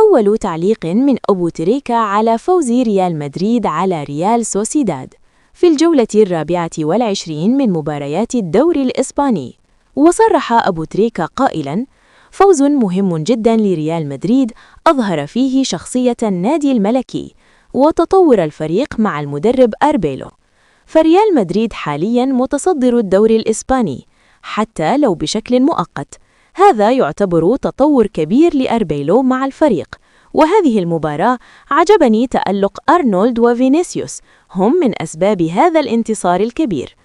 أول تعليق من أبو تريكة على فوز ريال مدريد على ريال سوسيداد في الجولة 24 من مباريات الدوري الإسباني. وصرح أبو تريكة قائلاً: فوز مهم جداً لريال مدريد أظهر فيه شخصية النادي الملكي وتطور الفريق مع المدرب أربيلو. فريال مدريد حالياً متصدر الدوري الإسباني حتى لو بشكل مؤقت. هذا يعتبر تطور كبير لأربيلو مع الفريق. وهذه المباراة عجبني تألق أرنولد وفينيسيوس، هم من أسباب هذا الانتصار الكبير.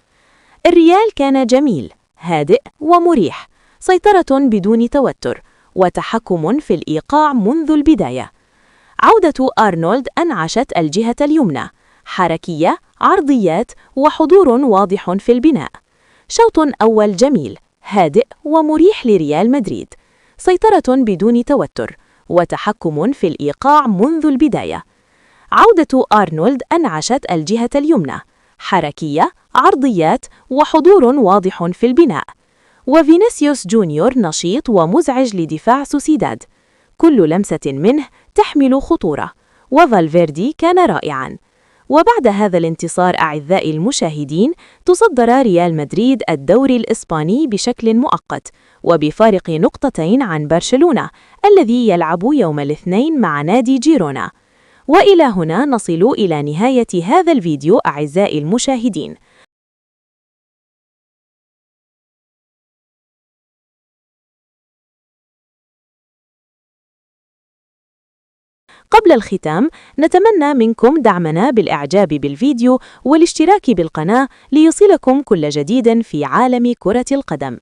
الريال كان جميل، هادئ ومريح، سيطرة بدون توتر وتحكم في الإيقاع منذ البداية. عودة أرنولد أنعشت الجهة اليمنى، حركية، عرضيات وحضور واضح في البناء. شوط أول جميل، هادئ ومريح لريال مدريد، سيطرة بدون توتر وتحكم في الإيقاع منذ البداية. عودة أرنولد أنعشت الجهة اليمنى، حركية، عرضيات وحضور واضح في البناء. وفينيسيوس جونيور نشيط ومزعج لدفاع سوسيداد، كل لمسة منه تحمل خطورة. وفالفيردي كان رائعاً. وبعد هذا الانتصار أعزائي المشاهدين، تصدر ريال مدريد الدوري الإسباني بشكل مؤقت وبفارق نقطتين عن برشلونة الذي يلعب يوم الاثنين مع نادي جيرونا. وإلى هنا نصل إلى نهاية هذا الفيديو أعزائي المشاهدين. قبل الختام، نتمنى منكم دعمنا بالإعجاب بالفيديو والاشتراك بالقناة ليصلكم كل جديد في عالم كرة القدم.